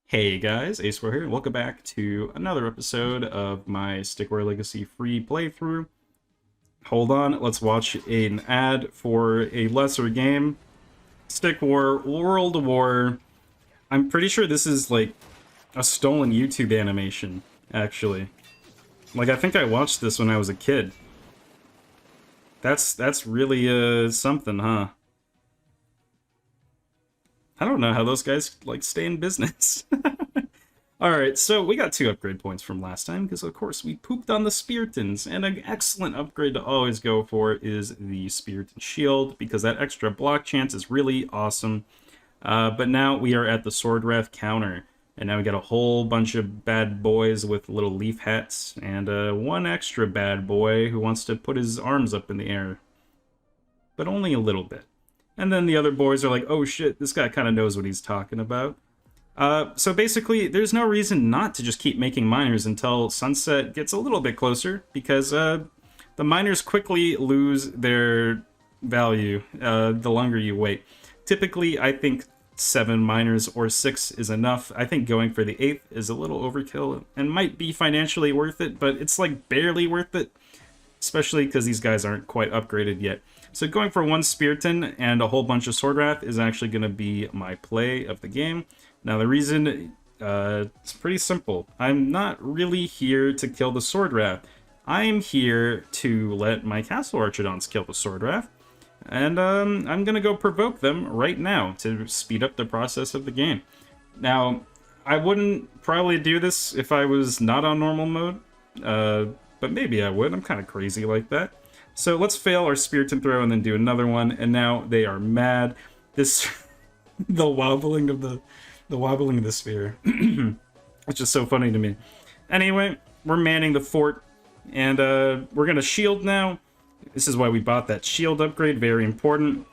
Hey guys, AsePlayer here, and welcome back to another episode of my Stickware Legacy free playthrough. Hold on, let's watch an ad for a lesser game. Stick War World War. I'm pretty sure this is like a stolen YouTube animation, actually. Like, I think I watched this when I was a kid. That's really something, huh? I don't know how those guys like stay in business. Alright, so we got 2 upgrade points from last time, because of course we pooped on the Speartons, and an excellent upgrade to always go for is the Spearton Shield, because that extra block chance is really awesome. But now we are at the Sword Wrath counter, and now we got a whole bunch of bad boys with little leaf hats, and one extra bad boy who wants to put his arms up in the air. But only a little bit. And then the other boys are like, oh shit, this guy kind of knows what he's talking about. So basically, there's no reason not to just keep making miners until sunset gets a little bit closer, because the miners quickly lose their value the longer you wait. Typically, I think 7 miners or 6 is enough. I think going for the 8th is a little overkill and might be financially worth it, but it's like barely worth it, especially because these guys aren't quite upgraded yet. So going for 1 Spearton and a whole bunch of Sword Wrath is actually going to be my play of the game. Now the reason, it's pretty simple. I'm not really here to kill the Sword Wrath. I'm here to let my Castle Archidons kill the Sword Wrath. And I'm going to go provoke them right now to speed up the process of the game. Now, I wouldn't probably do this if I was not on normal mode. But maybe I would. I'm kind of crazy like that. So let's fail our Spearton throw and then do another one. And now they are mad. This, the wobbling of the sphere. It's just so funny to me. Anyway, we're manning the fort. And we're going to shield now. This is why we bought that shield upgrade. Very important.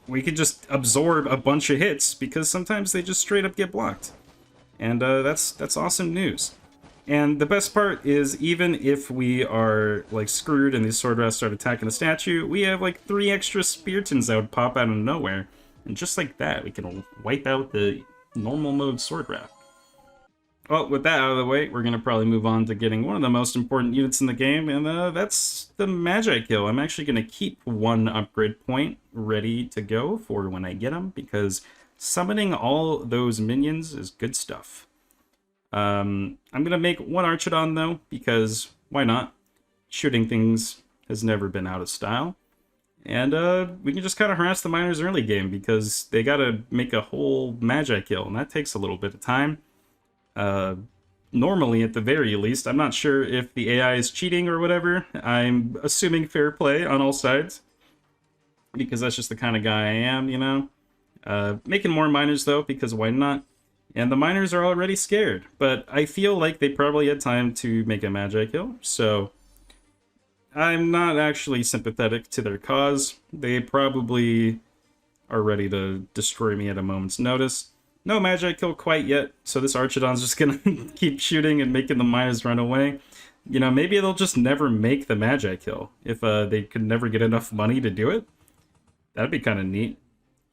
We could just absorb a bunch of hits because sometimes they just straight up get blocked. And that's awesome news. And the best part is, even if we are like screwed and these Sword Wraths start attacking the statue, we have like 3 extra Speartons that would pop out of nowhere. And just like that, we can wipe out the normal mode Sword Wrath. Well, with that out of the way, we're going to probably move on to getting one of the most important units in the game, and that's the Magikill. I'm actually going to keep 1 upgrade point ready to go for when I get them, because summoning all those minions is good stuff. I'm going to make 1 Archidon, though, because why not? Shooting things has never been out of style. And we can just kind of harass the miners early game, because they got to make a whole Magikill, and that takes a little bit of time. Normally, at the very least. I'm not sure if the AI is cheating or whatever. I'm assuming fair play on all sides, because that's just the kind of guy I am, you know? Making more miners, though, because why not? And the miners are already scared, but I feel like they probably had time to make a Magikill, so I'm not actually sympathetic to their cause. They probably are ready to destroy me at a moment's notice. No Magikill quite yet, so this Archidon's just gonna keep shooting and making the miners run away. You know, maybe they'll just never make the Magikill if they could never get enough money to do it. That'd be kind of neat.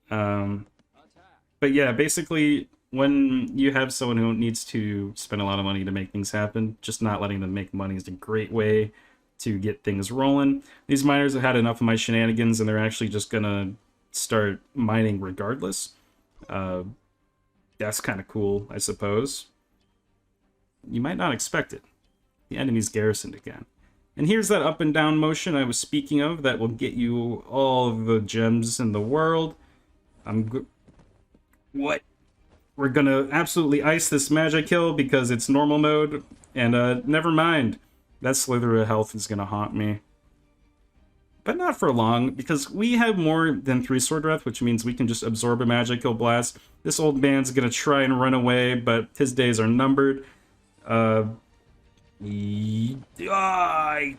But yeah, basically, when you have someone who needs to spend a lot of money to make things happen, just not letting them make money is a great way to get things rolling. These miners have had enough of my shenanigans, and they're actually just gonna start mining regardless. That's kind of cool, I suppose. You might not expect it. The enemy's garrisoned again. And here's that up and down motion I was speaking of that will get you all of the gems in the world. What? We're gonna absolutely ice this Magikill because it's normal mode, and never mind. That slither of health is gonna haunt me. But not for long, because we have more than 3 Sword Wrath, which means we can just absorb a Magikill blast. This old man's gonna try and run away, but his days are numbered. I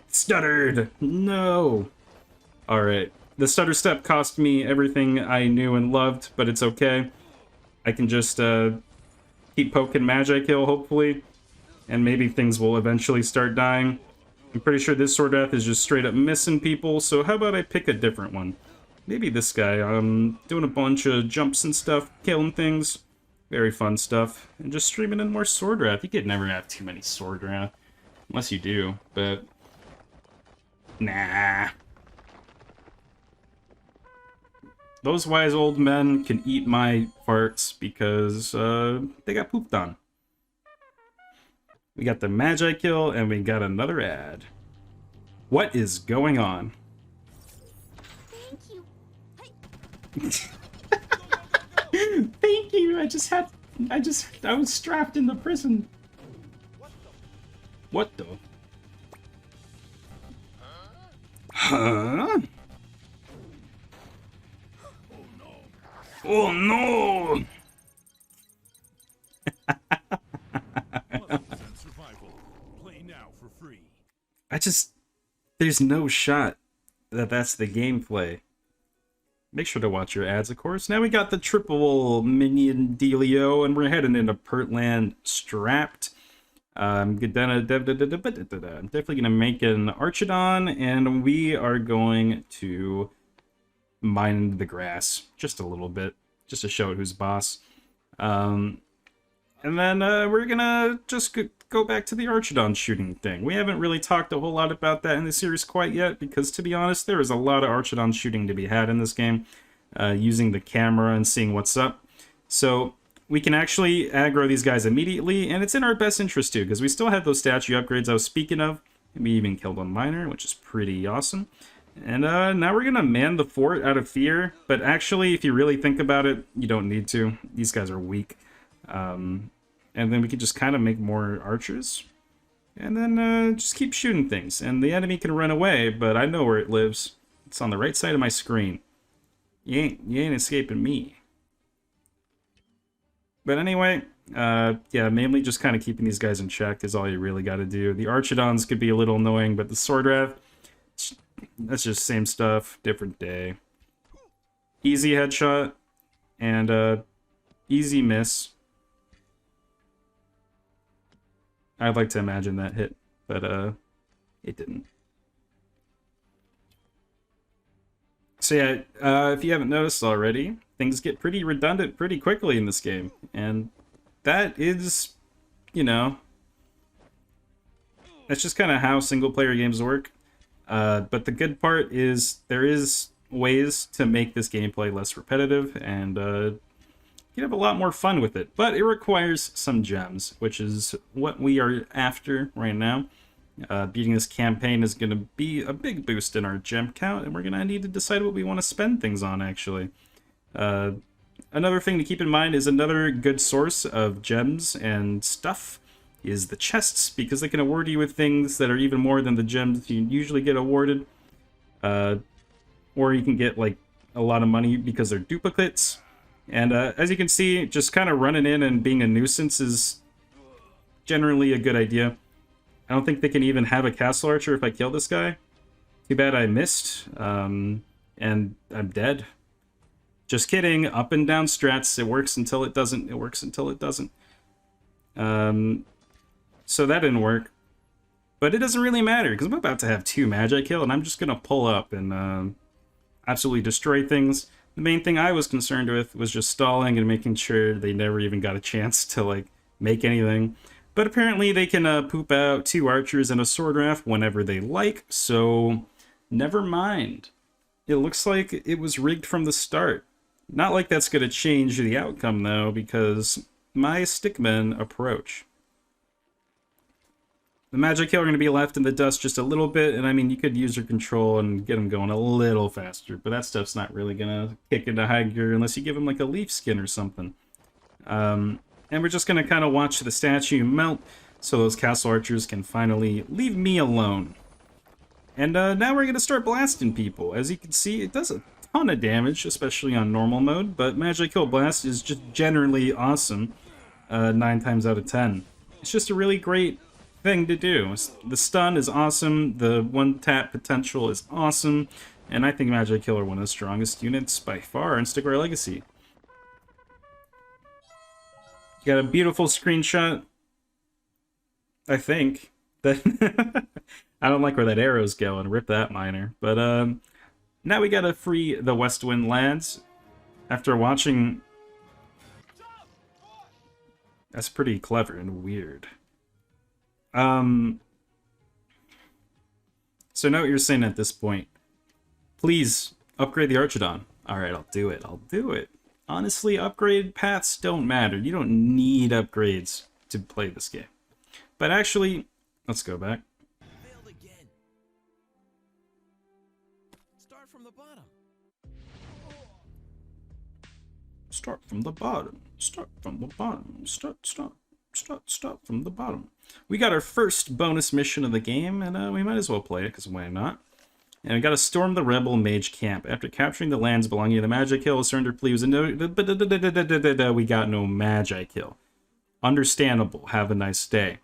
stuttered! No! Alright. The stutter step cost me everything I knew and loved, but it's okay. I can just keep poking Magikill, hopefully, and maybe things will eventually start dying. I'm pretty sure this Sword Wrath is just straight up missing people, so how about I pick a different one? Maybe this guy. Doing a bunch of jumps and stuff, killing things. Very fun stuff. And just streaming in more Sword Wrath. You could never have too many Sword Wrath. Unless you do, but... Nah. Those wise old men can eat my farts because they got pooped on. We got the Magikill and we got another ad. What is going on? Thank you. Thank you. I was strapped in the prison. What the? Huh? Oh no! There's no shot that that's the gameplay. Make sure to watch your ads, of course. Now we got the triple minion dealio, and we're heading into Pertland strapped. I'm definitely gonna make an Archidon, and we are going to mine the grass just a little bit, just to show it who's boss. And then we're gonna just go back to the Archidon shooting thing. We haven't really talked a whole lot about that in the series quite yet, because to be honest, there is a lot of Archidon shooting to be had in this game, using the camera and seeing what's up. So we can actually aggro these guys immediately, and it's in our best interest too, because we still have those statue upgrades I was speaking of. We even killed one miner, which is pretty awesome. And now we're gonna man the fort out of fear, but actually, if you really think about it, you don't need to. These guys are weak. And then we can just kind of make more archers, and then just keep shooting things. And the enemy can run away, but I know where it lives. It's on the right side of my screen. You ain't escaping me. But anyway, yeah, mainly just kind of keeping these guys in check is all you really got to do. The Archidons could be a little annoying, but the Sword Wrath, that's just same stuff, different day. Easy headshot, and easy miss. I'd like to imagine that hit, but it didn't. So yeah, if you haven't noticed already, things get pretty redundant pretty quickly in this game, and that is, you know, that's just kind of how single-player games work. But the good part is there is ways to make this gameplay less repetitive, and you have a lot more fun with it. But it requires some gems, which is what we are after right now. Beating this campaign is going to be a big boost in our gem count, and we're going to need to decide what we want to spend things on, actually. Another thing to keep in mind is another good source of gems and stuff is the chests, because they can award you with things that are even more than the gems you usually get awarded. Or you can get, like, a lot of money because they're duplicates. And as you can see, just kind of running in and being a nuisance is generally a good idea. I don't think they can even have a castle archer if I kill this guy. Too bad I missed, and I'm dead. Just kidding, up and down strats, it works until it doesn't, it works until it doesn't. So that didn't work. But it doesn't really matter, because I'm about to have 2 Magikill, and I'm just going to pull up and absolutely destroy things. The main thing I was concerned with was just stalling and making sure they never even got a chance to, like, make anything. But apparently they can poop out 2 archers and a Sword Wrath whenever they like, so never mind. It looks like it was rigged from the start. Not like that's going to change the outcome, though, because my stickmen approach. The Magikill are going to be left in the dust just a little bit, and I mean, you could use your control and get them going a little faster, but that stuff's not really going to kick into high gear unless you give them, like, a leaf skin or something. And we're just going to kind of watch the statue melt so those castle archers can finally leave me alone. And now we're going to start blasting people. As you can see, it does a ton of damage, especially on normal mode, but Magikill Blast is just generally awesome 9 times out of 10. It's just a really great thing to do. The stun is awesome, the one-tap potential is awesome, and I think Magikill are one of the strongest units by far in Stickwear Legacy. You got a beautiful screenshot, I think. That I don't like where that arrow's going. Rip that miner. But now we gotta free the Westwind lads. After watching... That's pretty clever and weird. So now what you're saying at this point. Please, upgrade the Archidon. Alright, I'll do it. I'll do it. Honestly, upgrade paths don't matter. You don't need upgrades to play this game. But actually, let's go back. Failed again. Start from the bottom. Start from the bottom. Start from the bottom. Start from the bottom. We got our first bonus mission of the game, and we might as well play it, because why not? And we got to storm the rebel mage camp. After capturing the lands belonging to the Magikill, a surrender plea was no. We got no Magikill. Understandable. Have a nice day.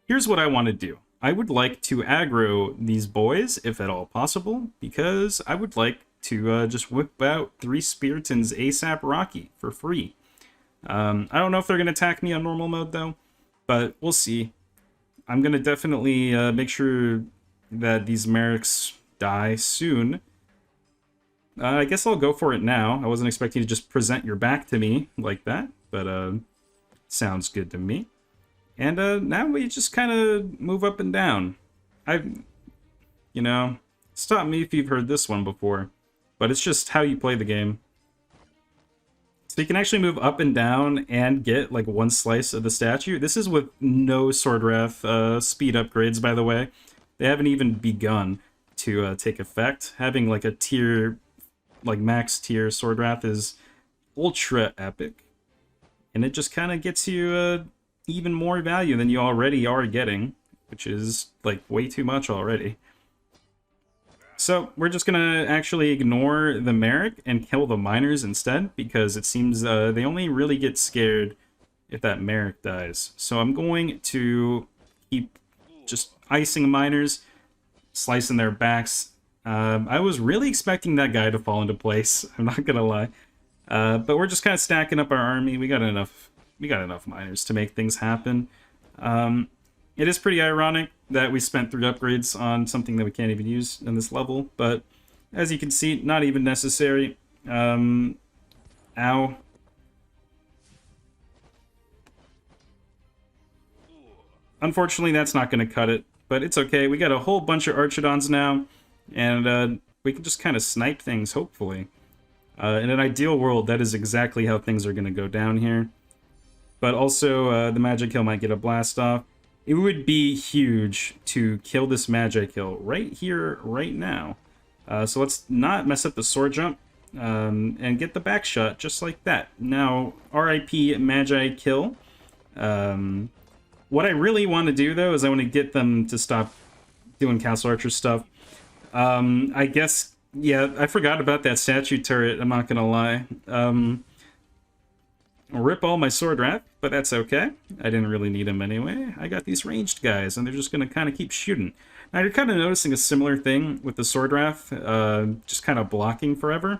Here's what I want to do. I would like to aggro these boys, if at all possible, because I would like to just whip out 3 Spiritons ASAP Rocky for free. I don't know if they're going to attack me on normal mode, though, but we'll see. I'm going to definitely make sure that these Merrics die soon. I guess I'll go for it now. I wasn't expecting to just present your back to me like that, but sounds good to me. And now we just kind of move up and down. You know, stop me if you've heard this one before, but it's just how you play the game. So you can actually move up and down and get like 1 slice of the statue. This is with no Swordwrath speed upgrades, by the way. They haven't even begun to take effect. Having like a tier, like max tier Swordwrath is ultra epic. And it just kind of gets you even more value than you already are getting, which is like way too much already. So we're just gonna actually ignore the Merrick and kill the miners instead, because it seems they only really get scared if that Merrick dies. So I'm going to keep just icing miners, slicing their backs. I was really expecting that guy to fall into place, I'm not gonna lie. But we're just kind of stacking up our army. We got enough miners to make things happen. It is pretty ironic that we spent 3 upgrades on something that we can't even use in this level, but as you can see, not even necessary. Ow. Unfortunately, that's not going to cut it, but it's okay. We got a whole bunch of Archidons now, and we can just kind of snipe things, hopefully. In an ideal world, that is exactly how things are going to go down here. But also, the Magikill might get a blast off. It would be huge to kill this Magikill right here, right now. So let's not mess up the sword jump, and get the back shot just like that. Now, RIP Magikill. What I really want to do, though, is I want to get them to stop doing Castle Archer stuff. I guess, yeah, I forgot about that statue turret, I'm not gonna lie. Rip all my Swordwrath, but that's okay. I didn't really need them anyway. I got these ranged guys, and they're just gonna kind of keep shooting. Now, you're kind of noticing a similar thing with the Swordwrath, just kind of blocking forever.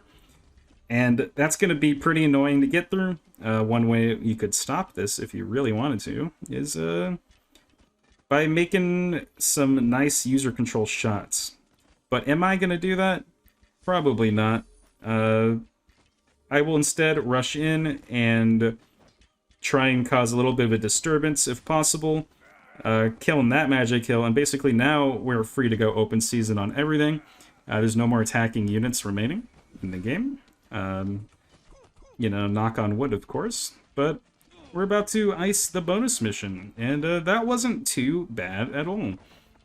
And that's going to be pretty annoying to get through. One way you could stop this, if you really wanted to, is by making some nice user control shots. But am I going to do that? Probably not. I will instead rush in and try and cause a little bit of a disturbance, if possible. Killing that Magikill, and basically now we're free to go open season on everything. There's no more attacking units remaining in the game. You know, knock on wood, of course, but we're about to ice the bonus mission, and that wasn't too bad at all.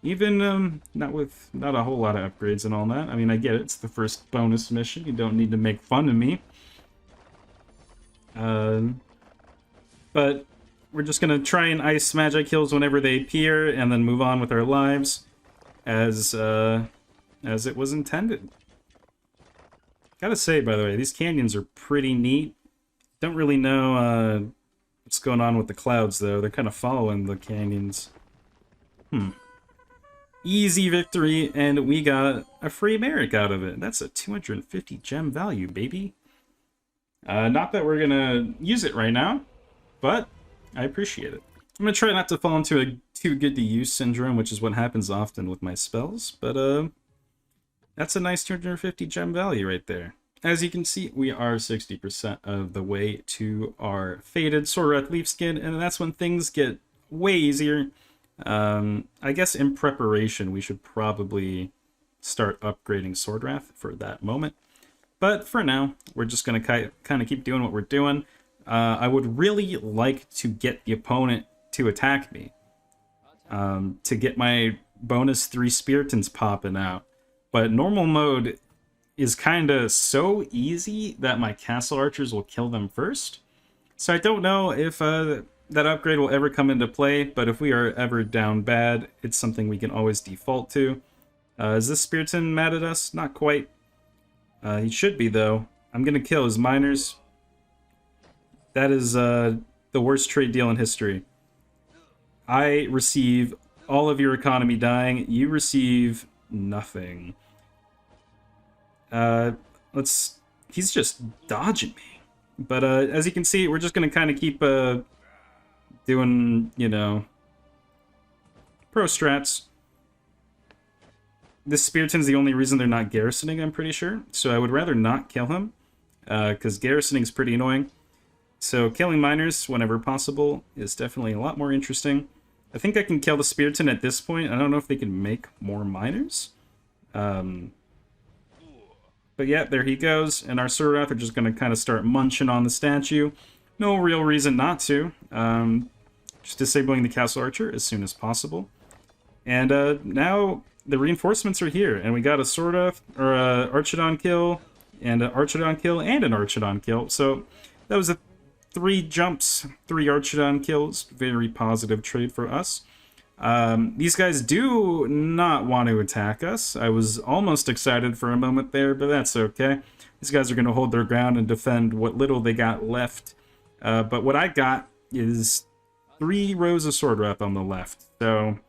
Even not a whole lot of upgrades and all that. I mean, I get it, it's the first bonus mission, you don't need to make fun of me. But we're just gonna try and ice Magikills whenever they appear, and then move on with our lives as it was intended. Gotta say, by the way, these canyons are pretty neat. Don't really know what's going on with the clouds, though. They're kind of following the canyons. Easy victory, and we got a free Merrick out of it. That's a 250 gem value, baby. Not that we're gonna use it right now, but I appreciate it. I'm gonna try not to fall into a too good to use syndrome, which is what happens often with my spells, but that's a nice 250 gem value right there. as you can see, we are 60% of the way to our faded Swordwrath Leaf skin, and that's when things get way easier. I guess in preparation, we should probably start upgrading Swordwrath for that moment. But for now, we're just going to kind of keep doing what we're doing. I would really like to get the opponent to attack me, to get my bonus 3 Spiritons popping out. But normal mode is kind of so easy that my Castle Archers will kill them first. So I don't know if that upgrade will ever come into play, but if we are ever down bad, it's something we can always default to. Is this Spiriton mad at us? Not quite. He should be, though. I'm going to kill his miners. That is the worst trade deal in history. I receive all of your economy dying. You receive nothing. He's just dodging me. But as you can see, we're just going to kind of keep doing, you know, pro strats. This Spiriton's the only reason they're not garrisoning, I'm pretty sure. So I would rather not kill him, because garrisoning is pretty annoying. So killing miners whenever possible is definitely a lot more interesting. I think I can kill the Spiriton at this point. I don't know if they can make more miners. But yeah, there he goes. And our Swordwrath are just going to kind of start munching on the statue. No real reason not to. Just disabling the Castle Archer as soon as possible. And now the reinforcements are here. And we got a Swordwrath, or a Archidon kill, and an Archidon kill, and an Archidon kill. So that was 3 jumps, 3 Archidon kills. Very positive trade for us. These guys do not want to attack us. I was almost excited for a moment there, but that's okay. These guys are going to hold their ground and defend what little they got left. But what I got is 3 rows of Swordwrath on the left. So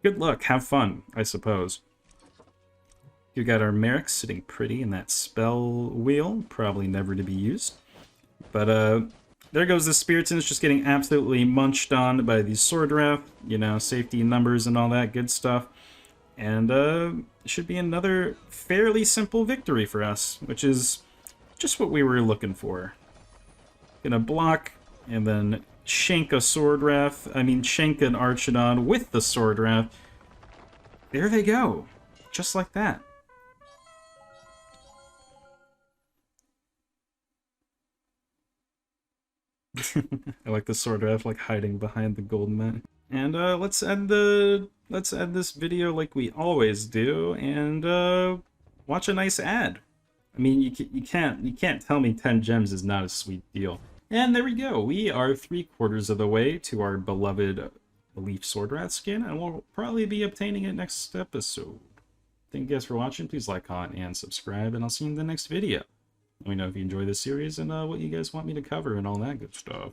good luck, have fun, I suppose. You got our Merrick sitting pretty in that spell wheel, probably never to be used. But there goes the Spiritons, just getting absolutely munched on by these Swordwrath, you know, safety numbers and all that good stuff. And it should be another fairly simple victory for us, which is just what we were looking for. Gonna block, and then shank a Swordwrath, shank an Archidon with the Swordwrath. There they go, just like that. I like the Swordwrath like hiding behind the golden mat. And let's end this video like we always do, and watch a nice ad. I mean, you can't tell me 10 gems is not a sweet deal. And there we go. We are 3/4 of the way to our beloved Leaf Swordwrath skin, and we'll probably be obtaining it next episode. Thank you guys for watching. Please like, comment, and subscribe, and I'll see you in the next video. Let me know if you enjoy this series and what you guys want me to cover and all that good stuff.